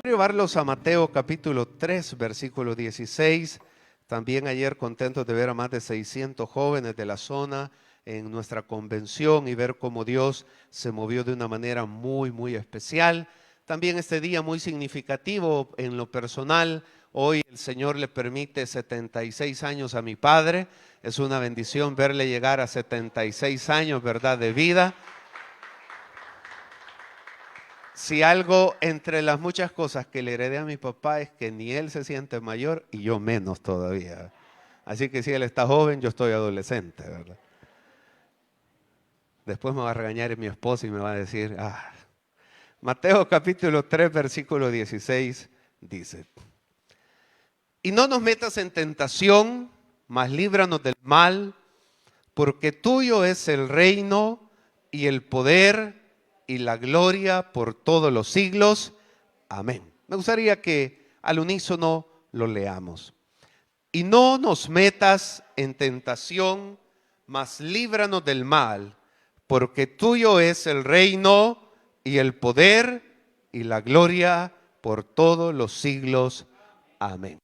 Quiero llevarlos a Mateo capítulo 3, versículo 16. También ayer contentos de ver a más de 600 jóvenes de la zona en nuestra convención y ver cómo Dios se movió de una manera muy especial. También este día muy significativo en lo personal. Hoy el Señor le permite 76 años a mi padre. Es una bendición verle llegar a 76 años, ¿verdad?, de vida. Si algo entre las muchas cosas que le heredé a mi papá es que ni él se siente mayor y yo menos todavía. Así que si él está joven, yo estoy adolescente, ¿verdad? Después me va a regañar mi esposa y me va a decir, Mateo capítulo 3, versículo 16 dice: y no nos metas en tentación, mas líbranos del mal, porque tuyo es el reino y el poder y la gloria por todos los siglos. Amén. Me gustaría que al unísono lo leamos. Y no nos metas en tentación, mas líbranos del mal, porque tuyo es el reino y el poder y la gloria por todos los siglos. Amén.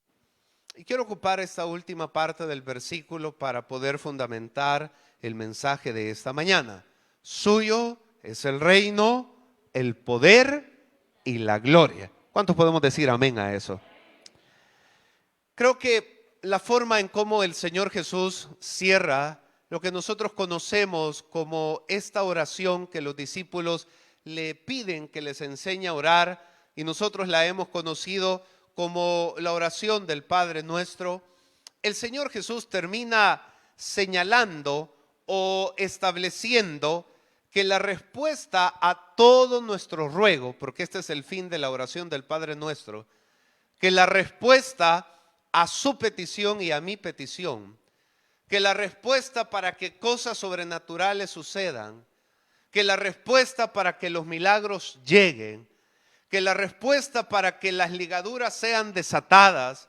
Y quiero ocupar esta última parte del versículo para poder fundamentar el mensaje de esta mañana. Suyo es el reino, el poder y la gloria. ¿Cuántos podemos decir amén a eso? Creo que la forma en cómo el Señor Jesús cierra lo que nosotros conocemos como esta oración que los discípulos le piden que les enseñe a orar, y nosotros la hemos conocido como la oración del Padre Nuestro. El Señor Jesús termina señalando o estableciendo que la respuesta a todo nuestro ruego, porque este es el fin de la oración del Padre Nuestro, que la respuesta a su petición y a mi petición, que la respuesta para que cosas sobrenaturales sucedan, que la respuesta para que los milagros lleguen, que la respuesta para que las ligaduras sean desatadas,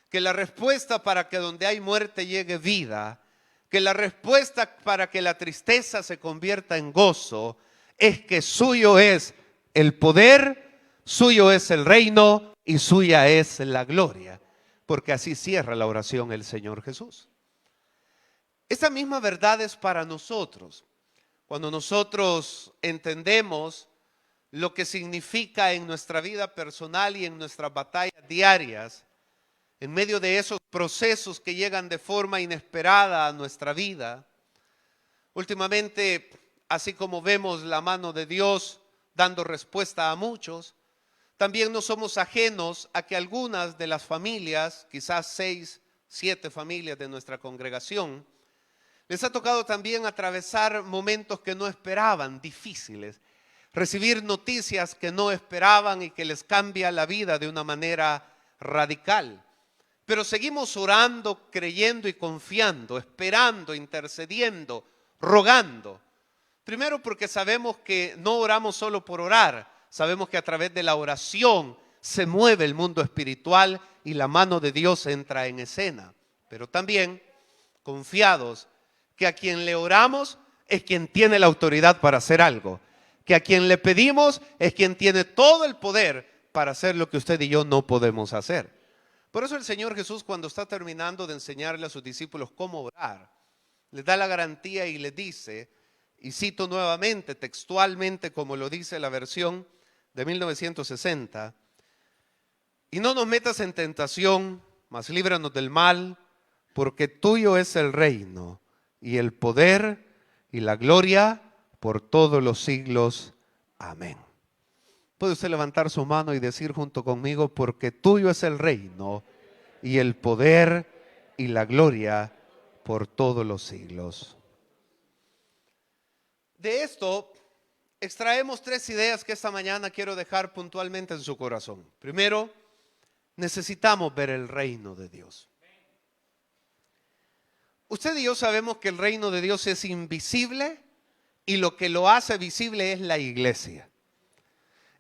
que la respuesta para que donde hay muerte llegue vida, que la respuesta para que la tristeza se convierta en gozo, es que suyo es el poder, suyo es el reino y suya es la gloria. Porque así cierra la oración el Señor Jesús. Esta misma verdad es para nosotros. Cuando nosotros entendemos lo que significa en nuestra vida personal y en nuestras batallas diarias, en medio de esos procesos que llegan de forma inesperada a nuestra vida. Últimamente, así como vemos la mano de Dios dando respuesta a muchos, también no somos ajenos a que algunas de las familias, quizás 6, 7 familias de nuestra congregación, les ha tocado también atravesar momentos que no esperaban, difíciles, recibir noticias que no esperaban y que les cambia la vida de una manera radical. Pero seguimos orando, creyendo y confiando, esperando, intercediendo, rogando. Primero porque sabemos que no oramos solo por orar, sabemos que a través de la oración se mueve el mundo espiritual y la mano de Dios entra en escena. Pero también confiados que a quien le oramos es quien tiene la autoridad para hacer algo, que a quien le pedimos es quien tiene todo el poder para hacer lo que usted y yo no podemos hacer. Por eso el Señor Jesús, cuando está terminando de enseñarle a sus discípulos cómo orar, les da la garantía y les dice, y cito nuevamente textualmente como lo dice la versión de 1960, y no nos metas en tentación, mas líbranos del mal, porque tuyo es el reino y el poder y la gloria por todos los siglos. Amén. ¿Puede usted levantar su mano y decir junto conmigo: porque tuyo es el reino y el poder y la gloria por todos los siglos? De esto extraemos 3 ideas que esta mañana quiero dejar puntualmente en su corazón. Primero, necesitamos ver el reino de Dios. Usted y yo sabemos que el reino de Dios es invisible y lo que lo hace visible es la iglesia.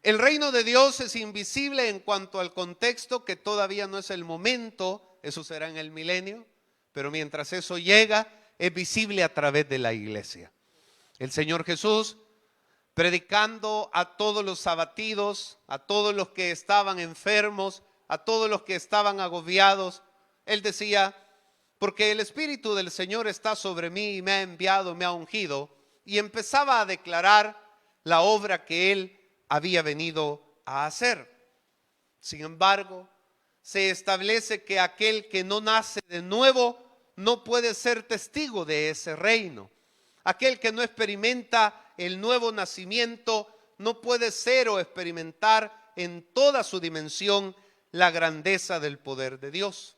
El reino de Dios es invisible en cuanto al contexto, que todavía no es el momento, eso será en el milenio, pero mientras eso llega, es visible a través de la iglesia. El Señor Jesús predicando a todos los abatidos, a todos los que estaban enfermos, a todos los que estaban agobiados. Él decía, porque el Espíritu del Señor está sobre mí y me ha enviado, me ha ungido, y empezaba a declarar la obra que él había venido a hacer. Sin embargo, se establece que aquel que no nace de nuevo no puede ser testigo de ese reino. Aquel que no experimenta el nuevo nacimiento no puede ser o experimentar en toda su dimensión la grandeza del poder de Dios.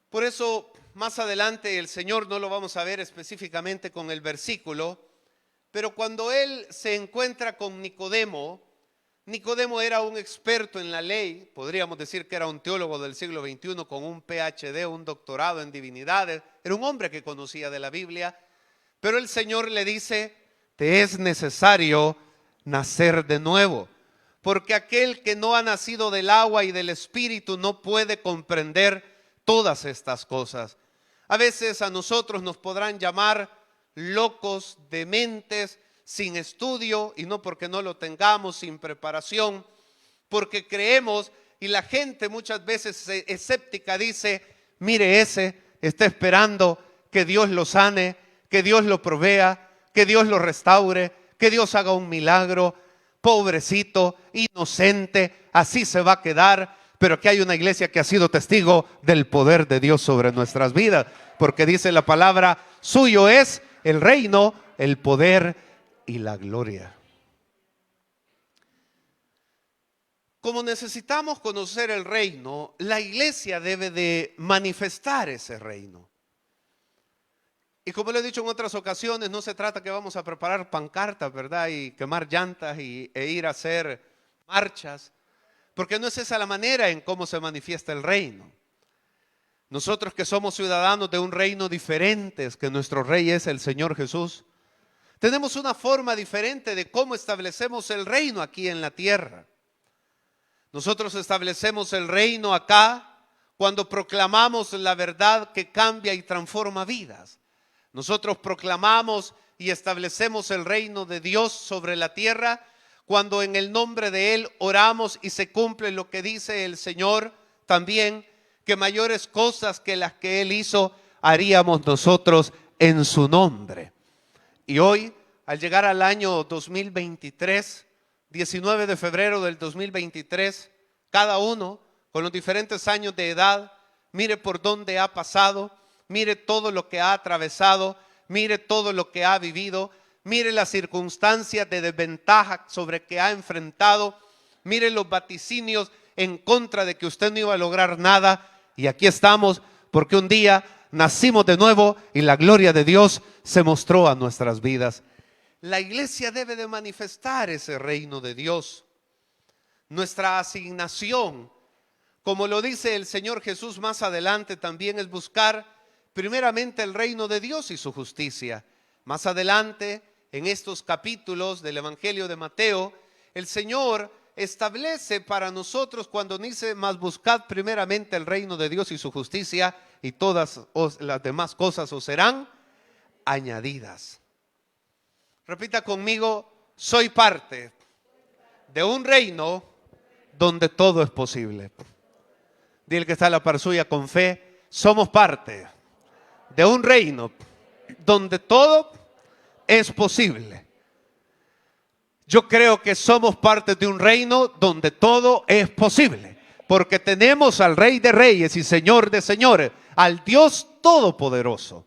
Por eso, más adelante el Señor, no lo vamos a ver específicamente con el versículo, pero cuando Él se encuentra con Nicodemo, Nicodemo era un experto en la ley, podríamos decir que era un teólogo del siglo XXI con un PhD, un doctorado en divinidades, era un hombre que conocía de la Biblia, pero el Señor le dice, te es necesario nacer de nuevo, porque aquel que no ha nacido del agua y del Espíritu no puede comprender todas estas cosas. A veces a nosotros nos podrán llamar locos, dementes, sin estudio, y no porque no lo tengamos, sin preparación, porque creemos, y la gente muchas veces escéptica dice, mire, ese está esperando que Dios lo sane, que Dios lo provea, que Dios lo restaure, que Dios haga un milagro, pobrecito, inocente, así se va a quedar. Pero que hay una iglesia que ha sido testigo del poder de Dios sobre nuestras vidas, porque dice la palabra, suyo es el reino, el poder y la gloria. Como necesitamos conocer el reino, la iglesia debe de manifestar ese reino. Y como lo he dicho en otras ocasiones, no se trata que vamos a preparar pancartas, ¿verdad? Y quemar llantas e ir a hacer marchas, porque no es esa la manera en cómo se manifiesta el reino. Nosotros que somos ciudadanos de un reino diferente, que nuestro rey es el Señor Jesús, tenemos una forma diferente de cómo establecemos el reino aquí en la tierra. Nosotros establecemos el reino acá cuando proclamamos la verdad que cambia y transforma vidas. Nosotros proclamamos y establecemos el reino de Dios sobre la tierra cuando en el nombre de Él oramos y se cumple lo que dice el Señor también, que mayores cosas que las que Él hizo haríamos nosotros en su nombre. Y hoy, al llegar al año 2023, 19 de febrero del 2023, cada uno con los diferentes años de edad, mire por dónde ha pasado, mire todo lo que ha atravesado, mire todo lo que ha vivido, mire las circunstancias de desventaja sobre que ha enfrentado, mire los vaticinios en contra de que usted no iba a lograr nada. Y aquí estamos porque un día nacimos de nuevo y la gloria de Dios se mostró a nuestras vidas. La iglesia debe de manifestar ese reino de Dios. Nuestra asignación, como lo dice el Señor Jesús más adelante, también es buscar primeramente el reino de Dios y su justicia. Más adelante, en estos capítulos del Evangelio de Mateo, el Señor establece para nosotros cuando dice, mas buscad primeramente el reino de Dios y su justicia, y todas las demás cosas os serán añadidas. Repita conmigo, soy parte de un reino donde todo es posible. Dile que está a la par suya con fe, somos parte de un reino donde todo es posible. Yo creo que somos parte de un reino donde todo es posible, porque tenemos al Rey de Reyes y Señor de Señores, al Dios Todopoderoso.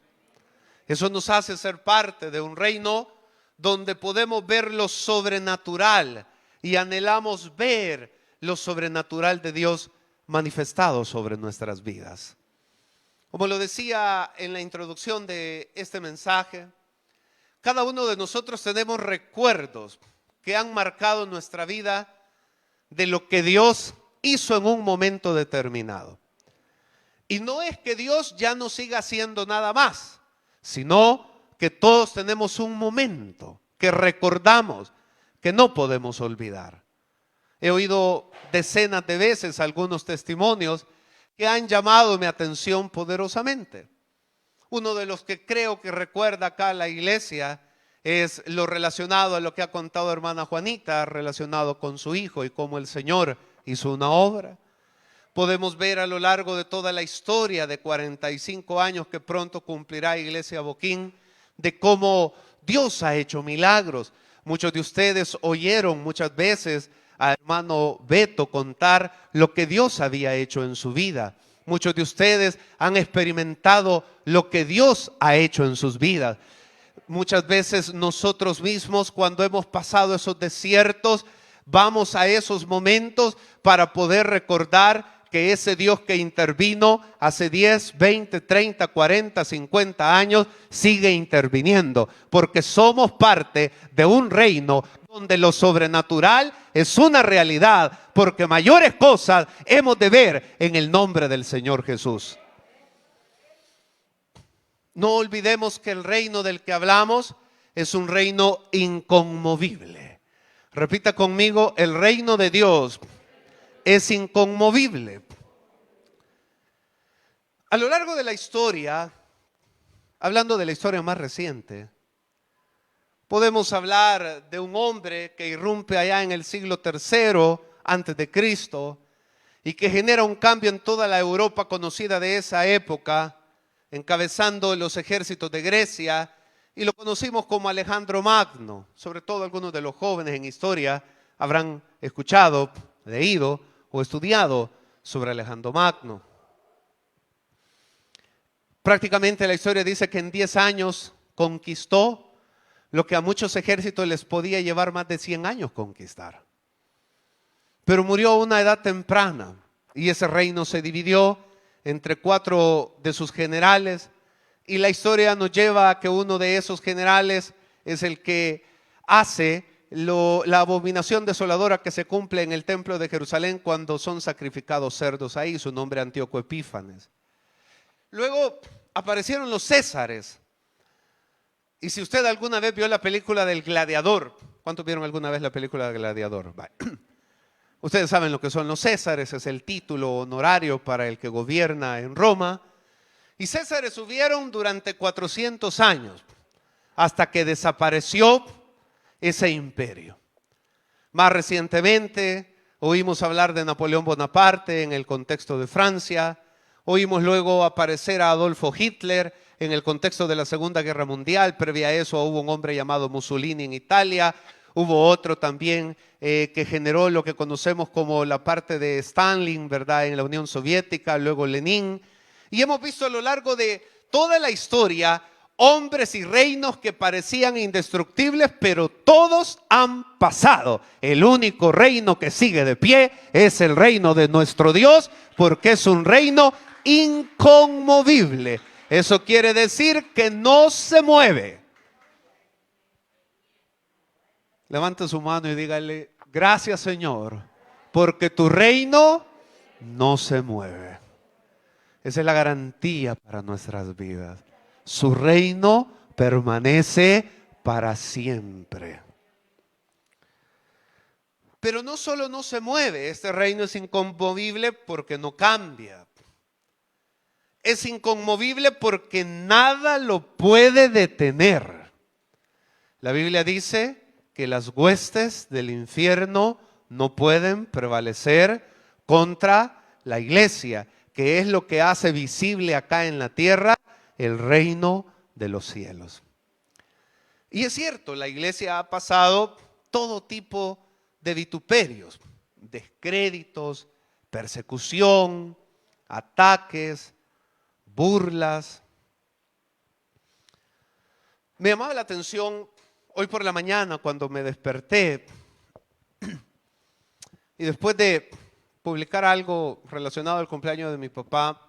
Eso nos hace ser parte de un reino donde podemos ver lo sobrenatural y anhelamos ver lo sobrenatural de Dios manifestado sobre nuestras vidas. Como lo decía en la introducción de este mensaje, cada uno de nosotros tenemos recuerdos que han marcado nuestra vida de lo que Dios hizo en un momento determinado. Y no es que Dios ya no siga haciendo nada más, sino que todos tenemos un momento que recordamos, que no podemos olvidar. He oído decenas de veces algunos testimonios que han llamado mi atención poderosamente. Uno de los que creo que recuerda acá la iglesia es lo relacionado a lo que ha contado hermana Juanita, relacionado con su hijo y cómo el Señor hizo una obra. Podemos ver a lo largo de toda la historia de 45 años que pronto cumplirá Iglesia Boquín, de cómo Dios ha hecho milagros. Muchos de ustedes oyeron muchas veces a hermano Beto contar lo que Dios había hecho en su vida. Muchos de ustedes han experimentado lo que Dios ha hecho en sus vidas. Muchas veces nosotros mismos, cuando hemos pasado esos desiertos, vamos a esos momentos para poder recordar que ese Dios que intervino hace 10, 20, 30, 40, 50 años sigue interviniendo, porque somos parte de un reino donde lo sobrenatural es una realidad, porque mayores cosas hemos de ver en el nombre del Señor Jesús. No olvidemos que el reino del que hablamos es un reino inconmovible. Repita conmigo, el reino de Dios es inconmovible. A lo largo de la historia, hablando de la historia más reciente, podemos hablar de un hombre que irrumpe allá en el siglo III antes de Cristo y que genera un cambio en toda la Europa conocida de esa época, encabezando los ejércitos de Grecia, y lo conocimos como Alejandro Magno. Sobre todo algunos de los jóvenes en historia habrán escuchado, leído o estudiado sobre Alejandro Magno. Prácticamente la historia dice que en 10 años conquistó lo que a muchos ejércitos les podía llevar más de 100 años conquistar. Pero murió a una edad temprana y ese reino se dividió entre 4 de sus generales, y la historia nos lleva a que uno de esos generales es el que hace la abominación desoladora que se cumple en el templo de Jerusalén cuando son sacrificados cerdos ahí. Su nombre Antíoco Epífanes. Luego aparecieron los Césares, y si usted alguna vez vio la película del Gladiador, ¿cuántos vieron alguna vez la película del Gladiador? Ustedes saben lo que son los Césares, es el título honorario para el que gobierna en Roma. Y Césares hubieron durante 400 años, hasta que desapareció ese imperio. Más recientemente oímos hablar de Napoleón Bonaparte en el contexto de Francia. Oímos luego aparecer a Adolfo Hitler en el contexto de la Segunda Guerra Mundial. Previa a eso hubo un hombre llamado Mussolini en Italia. Hubo otro también que generó lo que conocemos como la parte de Stalin, ¿verdad?, en la Unión Soviética, luego Lenin. Y hemos visto a lo largo de toda la historia hombres y reinos que parecían indestructibles, pero todos han pasado. El único reino que sigue de pie es el reino de nuestro Dios, porque es un reino inconmovible. Eso quiere decir que no se mueve. Levante su mano y dígale: gracias, Señor, porque tu reino no se mueve. Esa es la garantía para nuestras vidas. Su reino permanece para siempre. Pero no solo no se mueve, este reino es inconmovible porque no cambia. Es inconmovible porque nada lo puede detener. La Biblia dice que las huestes del infierno no pueden prevalecer contra la iglesia, que es lo que hace visible acá en la tierra el reino de los cielos. Y es cierto, la iglesia ha pasado todo tipo de vituperios, descréditos, persecución, ataques, burlas. Me llamaba la atención hoy por la mañana cuando me desperté y después de publicar algo relacionado al cumpleaños de mi papá,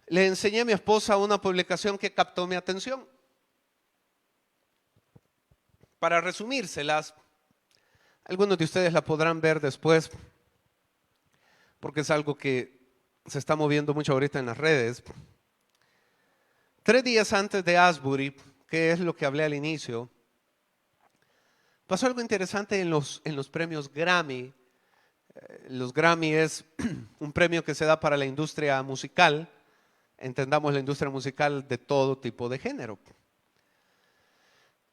le enseñé a mi esposa una publicación que captó mi atención. Para resumírselas, algunos de ustedes la podrán ver después, porque es algo que se está moviendo mucho ahorita en las redes. 3 días antes de Asbury, que es lo que hablé al inicio, pasó algo interesante en los premios Grammy. Los Grammy es un premio que se da para la industria musical. Entendamos la industria musical de todo tipo de género.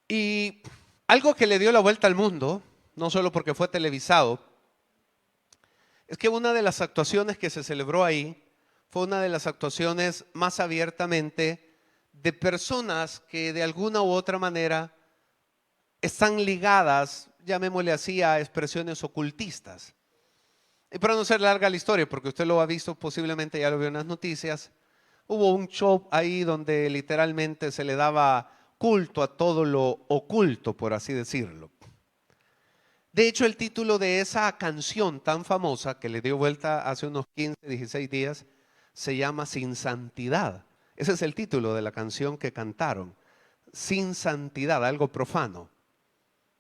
Y algo que le dio la vuelta al mundo, no solo porque fue televisado, es que una de las actuaciones que se celebró ahí fue una de las actuaciones más abiertamente de personas que de alguna u otra manera están ligadas, llamémosle así, a expresiones ocultistas. Y para no ser larga la historia, porque usted lo ha visto, posiblemente ya lo vio en las noticias, hubo un show ahí donde literalmente se le daba culto a todo lo oculto, por así decirlo. De hecho, el título de esa canción tan famosa que le dio vuelta hace unos 15, 16 días, se llama Sin Santidad. Ese es el título de la canción que cantaron. Sin Santidad, algo profano.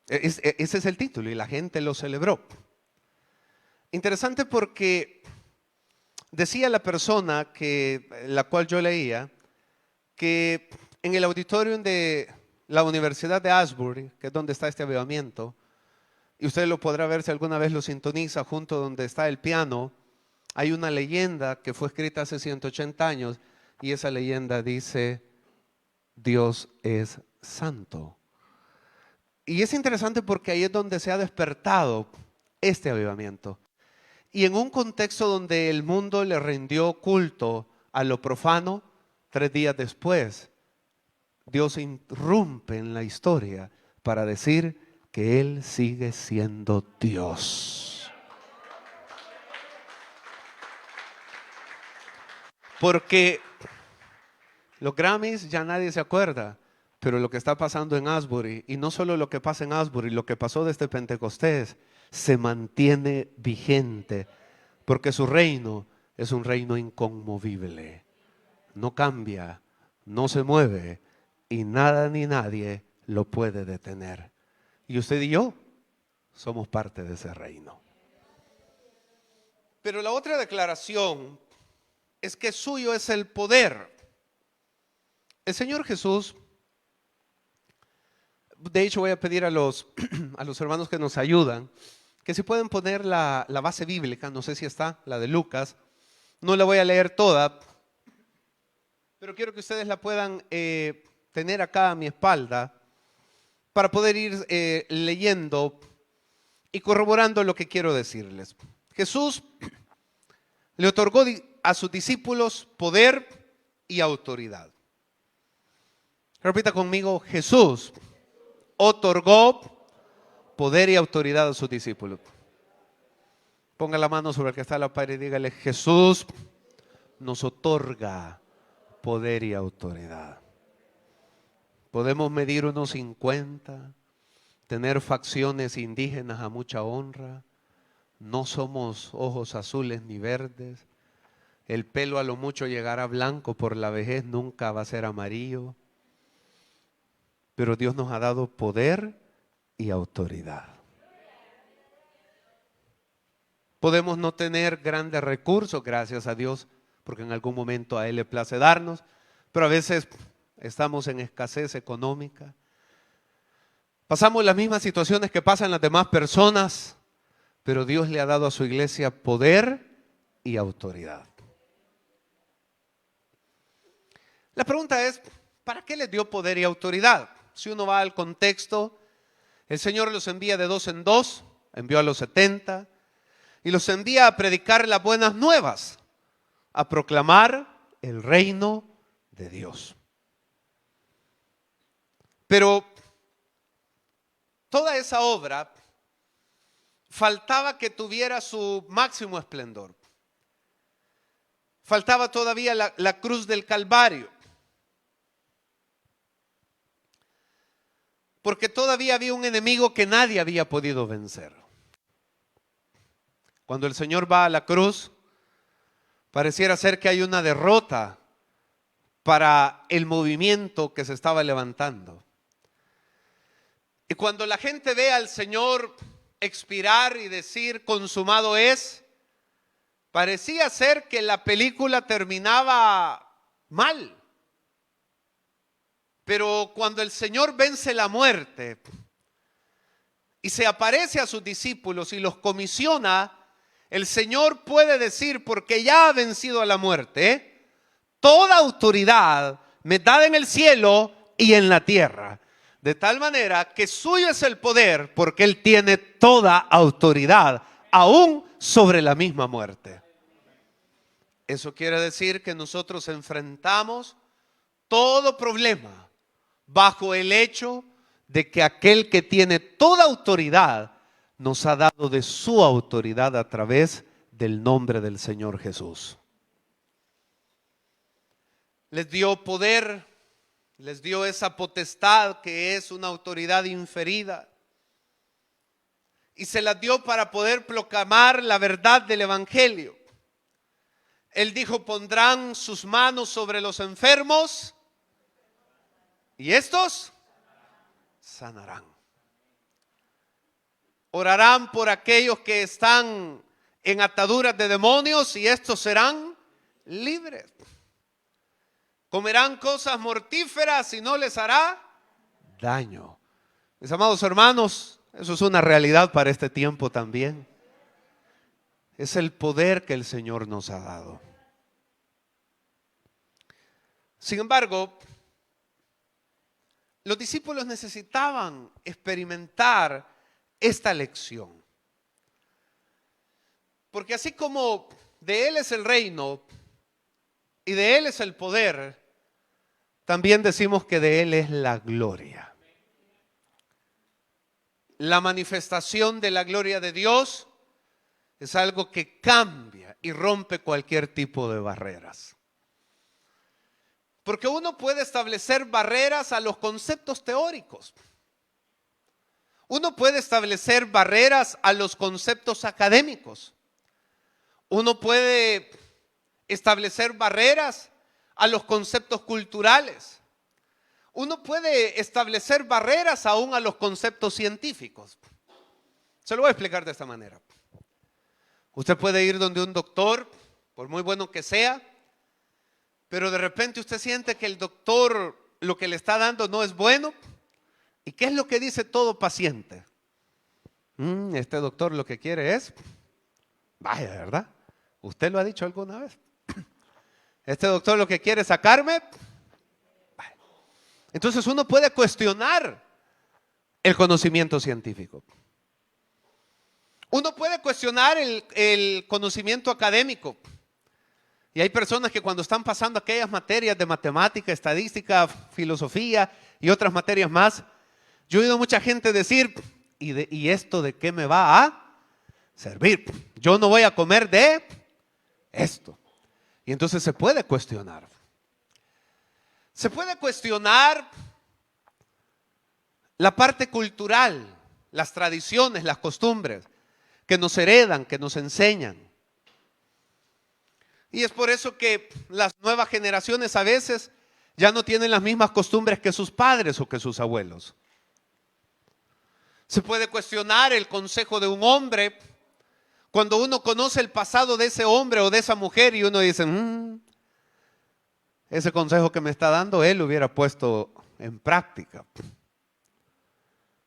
Ese es el título y la gente lo celebró. Interesante porque decía la persona la cual yo leía que en el auditorium de la Universidad de Asbury, que es donde está este avivamiento, y usted lo podrá ver si alguna vez lo sintoniza, junto donde está el piano, hay una leyenda que fue escrita hace 180 años y esa leyenda dice: Dios es santo. Y es interesante porque ahí es donde se ha despertado este avivamiento. Y en un contexto donde el mundo le rindió culto a lo profano, 3 días después, Dios irrumpe en la historia para decir que Él sigue siendo Dios. Porque los Grammys ya nadie se acuerda, pero lo que está pasando en Asbury, y no solo lo que pasa en Asbury, lo que pasó desde Pentecostés, se mantiene vigente, porque su reino es un reino inconmovible. No cambia, no se mueve, y nada ni nadie lo puede detener. Y usted y yo somos parte de ese reino. Pero la otra declaración es que suyo es el poder. El Señor Jesús, de hecho voy a pedir a los hermanos que nos ayudan, que si pueden poner la base bíblica, no sé si está, la de Lucas, no la voy a leer toda, pero quiero que ustedes la puedan tener acá a mi espalda para poder ir leyendo y corroborando lo que quiero decirles. Jesús le otorgó a sus discípulos poder y autoridad. Repita conmigo: Jesús otorgó poder y autoridad a sus discípulos. Ponga la mano sobre el que está a la par y dígale: Jesús nos otorga poder y autoridad. Podemos medir unos 50, tener facciones indígenas a mucha honra, no somos ojos azules ni verdes, el pelo a lo mucho llegará blanco por la vejez, nunca va a ser amarillo, pero Dios nos ha dado poder y autoridad. Podemos no tener grandes recursos, gracias a Dios, porque en algún momento a Él le place darnos, pero a veces estamos en escasez económica. Pasamos las mismas situaciones que pasan las demás personas, pero Dios le ha dado a su iglesia poder y autoridad. La pregunta es, ¿para qué les dio poder y autoridad? Si uno va al contexto, el Señor los envía de 2 en 2, envió a los 70 y los envía a predicar las buenas nuevas, a proclamar el reino de Dios. Pero toda esa obra faltaba que tuviera su máximo esplendor. Faltaba todavía la cruz del Calvario. Porque todavía había un enemigo que nadie había podido vencer. Cuando el Señor va a la cruz, pareciera ser que hay una derrota para el movimiento que se estaba levantando. Y cuando la gente ve al Señor expirar y decir consumado es, parecía ser que la película terminaba mal. Pero cuando el Señor vence la muerte y se aparece a sus discípulos y los comisiona, el Señor puede decir, porque ya ha vencido a la muerte, toda autoridad me es dada en el cielo y en la tierra. De tal manera que suyo es el poder, porque Él tiene toda autoridad, aún sobre la misma muerte. Eso quiere decir que nosotros enfrentamos todo problema bajo el hecho de que aquel que tiene toda autoridad nos ha dado de su autoridad a través del nombre del Señor Jesús. Les dio poder, les dio esa potestad que es una autoridad inferida. Y se las dio para poder proclamar la verdad del Evangelio. Él dijo, pondrán sus manos sobre los enfermos y estos sanarán. Orarán por aquellos que están en ataduras de demonios y estos serán libres. Comerán cosas mortíferas y no les hará daño. Mis amados hermanos, eso es una realidad para este tiempo también. Es el poder que el Señor nos ha dado. Sin embargo, los discípulos necesitaban experimentar esta lección. Porque así como de Él es el reino y de Él es el poder, también decimos que de Él es la gloria. La manifestación de la gloria de Dios es algo que cambia y rompe cualquier tipo de barreras. Porque uno puede establecer barreras a los conceptos teóricos. Uno puede establecer barreras a los conceptos académicos. Uno puede establecer barreras a los conceptos culturales. Uno puede establecer barreras aún a los conceptos científicos. Se lo voy a explicar de esta manera. Usted puede ir donde un doctor, por muy bueno que sea, pero de repente usted siente que el doctor lo que le está dando no es bueno. ¿Y qué es lo que dice todo paciente? Este doctor lo que quiere es, vaya, ¿verdad? ¿Usted lo ha dicho alguna vez? Este doctor lo que quiere es sacarme. Vaya. Entonces uno puede cuestionar el conocimiento científico. Uno puede cuestionar el conocimiento académico. Y hay personas que cuando están pasando aquellas materias de matemática, estadística, filosofía y otras materias más, yo he oído mucha gente decir, ¿y esto de qué me va a servir? Yo no voy a comer de esto. Y entonces se puede cuestionar. Se puede cuestionar la parte cultural, las tradiciones, las costumbres que nos heredan, que nos enseñan. Y es por eso que las nuevas generaciones a veces ya no tienen las mismas costumbres que sus padres o que sus abuelos. Se puede cuestionar el consejo de un hombre cuando uno conoce el pasado de ese hombre o de esa mujer y uno dice, ese consejo que me está dando él lo hubiera puesto en práctica.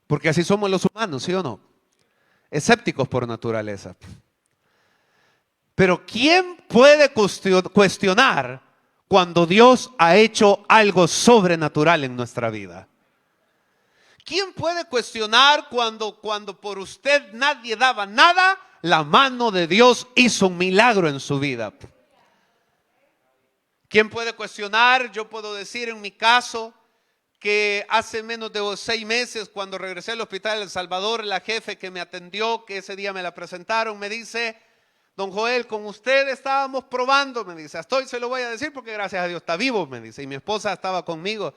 Porque así somos los humanos, ¿sí o no? Escépticos por naturaleza. Pero ¿quién puede cuestionar cuando Dios ha hecho algo sobrenatural en nuestra vida? ¿Quién puede cuestionar cuando por usted nadie daba nada? La mano de Dios hizo un milagro en su vida. ¿Quién puede cuestionar? Yo puedo decir en mi caso que hace menos de 6 meses, cuando regresé al hospital de El Salvador, la jefe que me atendió, que ese día me la presentaron, me dice, don Joel, con usted estábamos probando, me dice, se lo voy a decir porque gracias a Dios está vivo, me dice, y mi esposa estaba conmigo.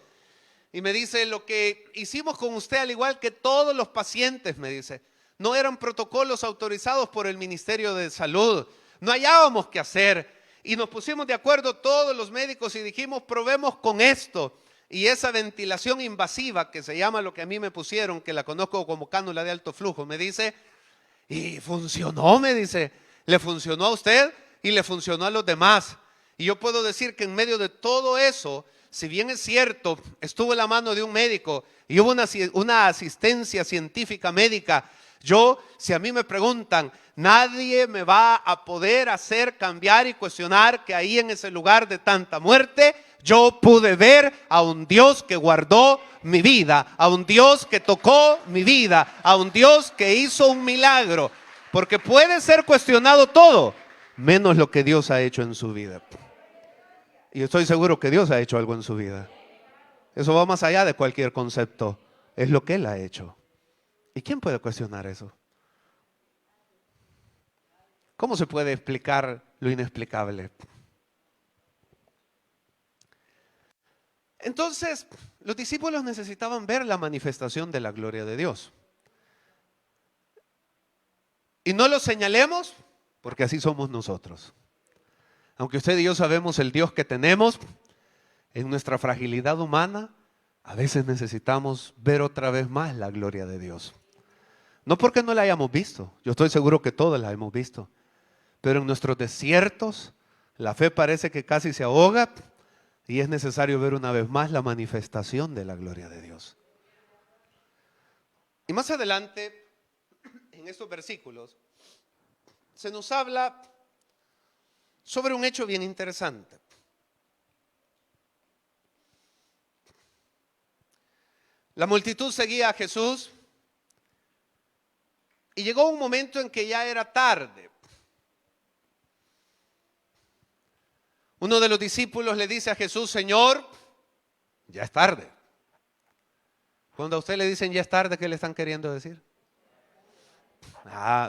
Y me dice, lo que hicimos con usted, al igual que todos los pacientes, me dice, no eran protocolos autorizados por el Ministerio de Salud. No hallábamos qué hacer. Y nos pusimos de acuerdo todos los médicos y dijimos, probemos con esto. Y esa ventilación invasiva, que se llama lo que a mí me pusieron, que la conozco como cánula de alto flujo, me dice, y funcionó, me dice, le funcionó a usted y le funcionó a los demás. Y yo puedo decir que en medio de todo eso, si bien es cierto, estuvo en la mano de un médico y hubo una asistencia científica médica, Si a mí me preguntan, nadie me va a poder hacer cambiar y cuestionar que ahí en ese lugar de tanta muerte, yo pude ver a un Dios que guardó mi vida, a un Dios que tocó mi vida, a un Dios que hizo un milagro. Porque puede ser cuestionado todo, menos lo que Dios ha hecho en su vida. Y estoy seguro que Dios ha hecho algo en su vida. Eso va más allá de cualquier concepto. Es lo que Él ha hecho. ¿Y quién puede cuestionar eso? ¿Cómo se puede explicar lo inexplicable? Entonces, los discípulos necesitaban ver la manifestación de la gloria de Dios. Y no lo señalemos porque así somos nosotros. Aunque usted y yo sabemos el Dios que tenemos, en nuestra fragilidad humana, a veces necesitamos ver otra vez más la gloria de Dios. No porque no la hayamos visto, yo estoy seguro que todos la hemos visto. Pero en nuestros desiertos, la fe parece que casi se ahoga y es necesario ver una vez más la manifestación de la gloria de Dios. Y más adelante, en estos versículos, se nos habla sobre un hecho bien interesante. La multitud seguía a Jesús y llegó un momento en que ya era tarde. Uno de los discípulos le dice a Jesús, Señor, ya es tarde. Cuando a usted le dicen ya es tarde, ¿qué le están queriendo decir?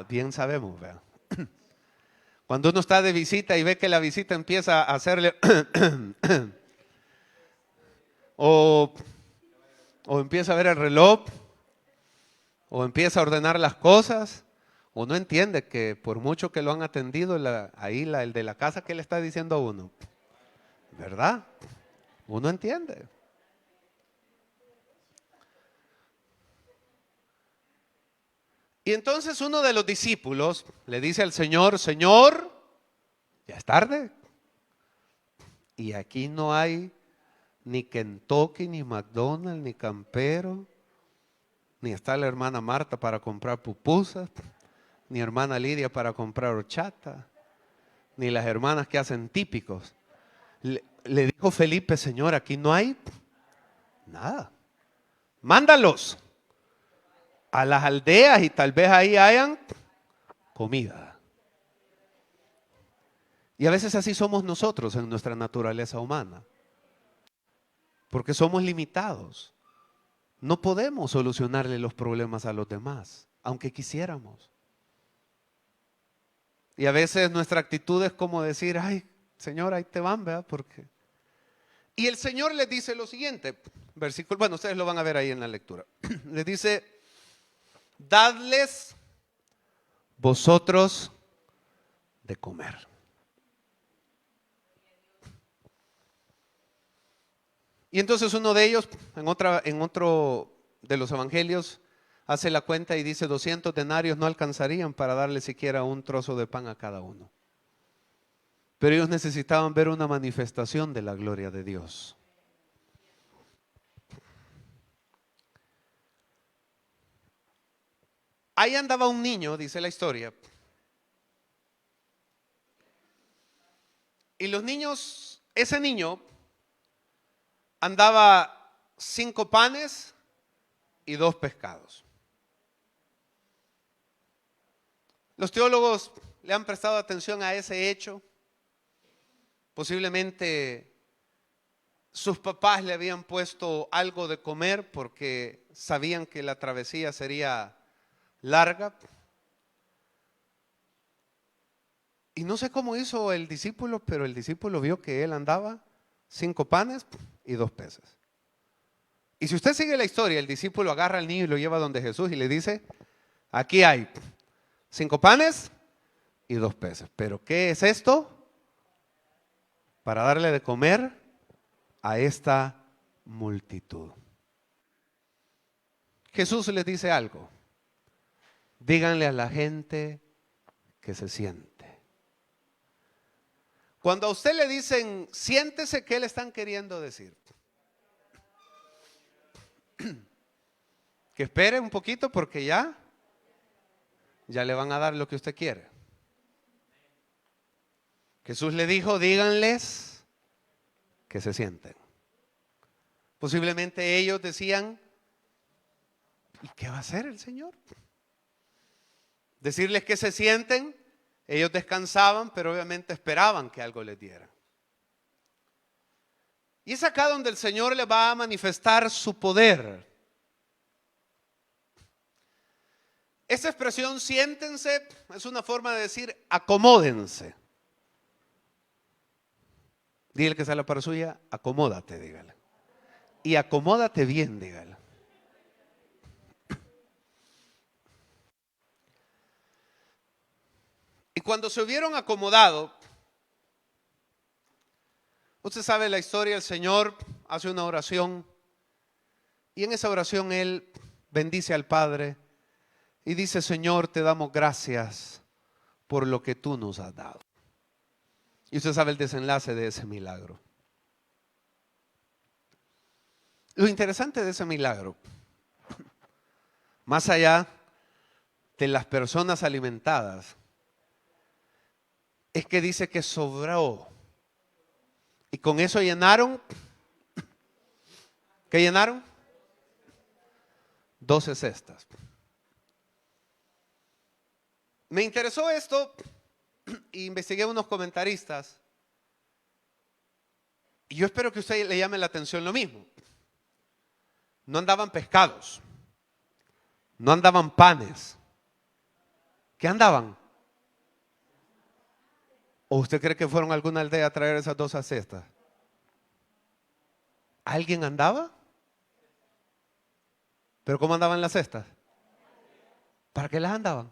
Bien sabemos, ¿verdad? Cuando uno está de visita y ve que la visita empieza a hacerle o empieza a ver el reloj o empieza a ordenar las cosas, uno entiende que por mucho que lo han atendido, el de la casa, ¿qué le está diciendo a uno? ¿Verdad? Uno entiende. Y entonces uno de los discípulos le dice al Señor, Señor, ya es tarde. Y aquí no hay ni Kentucky, ni McDonald's, ni Campero, ni está la hermana Marta para comprar pupusas, ni hermana Lidia para comprar horchata, ni las hermanas que hacen típicos. Le dijo Felipe, Señor, aquí no hay nada. Mándalos a las aldeas y tal vez ahí hayan comida. Y a veces así somos nosotros en nuestra naturaleza humana. Porque somos limitados. No podemos solucionarle los problemas a los demás, aunque quisiéramos. Y a veces nuestra actitud es como decir, ay, Señor, ahí te van, ¿verdad? Porque... Y el Señor les dice lo siguiente, versículo, bueno, ustedes lo van a ver ahí en la lectura. Les dice, dadles vosotros de comer. Y entonces uno de ellos, en otro de los evangelios, hace la cuenta y dice 200 denarios no alcanzarían para darle siquiera un trozo de pan a cada uno. Pero ellos necesitaban ver una manifestación de la gloria de Dios. Ahí andaba un niño, dice la historia. Y los niños, ese niño andaba 5 panes y 2 pescados. Los teólogos le han prestado atención a ese hecho. Posiblemente sus papás le habían puesto algo de comer porque sabían que la travesía sería larga. Y no sé cómo hizo el discípulo, pero el discípulo vio que él andaba 5 panes y 2 peces. Y si usted sigue la historia, el discípulo agarra al niño y lo lleva donde Jesús y le dice, aquí hay 5 panes y 2 peces. ¿Pero qué es esto? Para darle de comer a esta multitud. Jesús les dice algo. Díganle a la gente que se siente. Cuando a usted le dicen siéntese, ¿qué le están queriendo decir? Que espere un poquito porque ya ya le van a dar lo que usted quiere. Jesús le dijo, díganles que se sienten. Posiblemente ellos decían, ¿y qué va a hacer el Señor? Decirles que se sienten, ellos descansaban, pero obviamente esperaban que algo les diera. Y es acá donde el Señor le va a manifestar su poder. Esa expresión siéntense es una forma de decir acomódense. Dígale que sale para suya, acomódate, dígale. Y acomódate bien, dígale. Y cuando se hubieron acomodado, usted sabe la historia, el Señor hace una oración y en esa oración Él bendice al Padre y dice, Señor, te damos gracias por lo que tú nos has dado. Y usted sabe el desenlace de ese milagro. Lo interesante de ese milagro, más allá de las personas alimentadas, es que dice que sobró. Y con eso llenaron, ¿qué llenaron? 12 cestas. Me interesó esto e investigué unos comentaristas. Y yo espero que a usted le llame la atención lo mismo. No andaban pescados, no andaban panes. ¿Qué andaban? ¿O usted cree que fueron a alguna aldea a traer esas 12 cestas? ¿Alguien andaba? ¿Pero cómo andaban las cestas? ¿Para qué las andaban?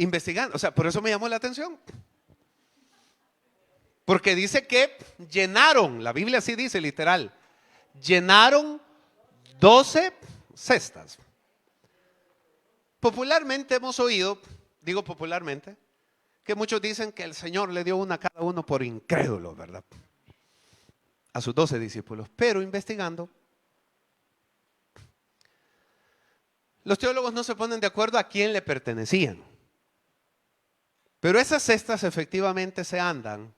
Investigando, o sea, por eso me llamó la atención. Porque dice que llenaron, la Biblia así dice literal, llenaron 12 cestas. Popularmente hemos oído, digo popularmente, que muchos dicen que el Señor le dio una a cada uno por incrédulos, ¿verdad? A sus 12 discípulos. Pero investigando, los teólogos no se ponen de acuerdo a quién le pertenecían. Pero esas cestas efectivamente se andan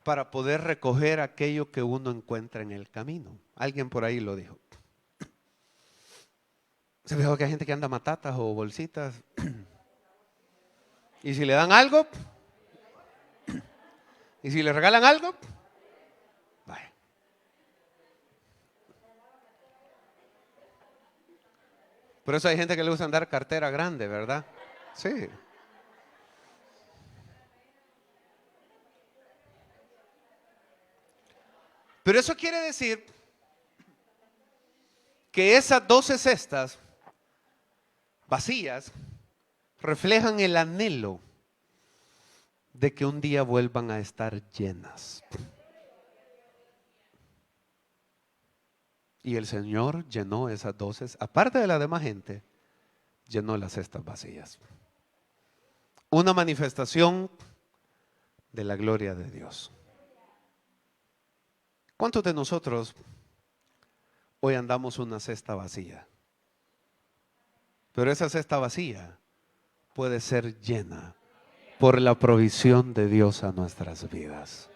para poder recoger aquello que uno encuentra en el camino. Alguien por ahí lo dijo. Se fijó que hay gente que anda matatas o bolsitas. Y si le dan algo, y si le regalan algo, vaya. Por eso hay gente que le gusta andar cartera grande, ¿verdad? Sí. Pero eso quiere decir que esas 12 cestas vacías reflejan el anhelo de que un día vuelvan a estar llenas. Y el Señor llenó esas 12, aparte de la demás gente, llenó las cestas vacías. Una manifestación de la gloria de Dios. ¿Cuántos de nosotros hoy andamos una cesta vacía? Pero esa cesta vacía puede ser llena por la provisión de Dios a nuestras vidas.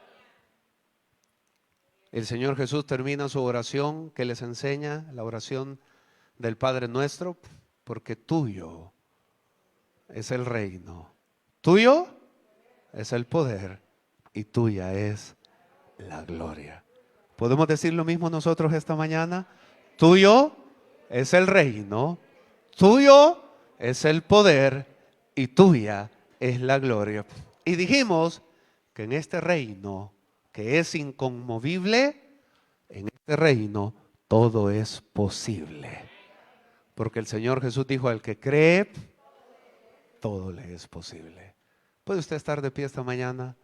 El Señor Jesús termina su oración que les enseña, la oración del Padre Nuestro, porque tuyo es el reino, tuyo es el poder y tuya es la gloria. ¿Podemos decir lo mismo nosotros esta mañana? Tuyo es el reino, tuyo es el poder y tuya es la gloria. Y dijimos que en este reino que es inconmovible, en este reino todo es posible. Porque el Señor Jesús dijo, al que cree, todo le es posible. ¿Puede usted estar de pie esta mañana?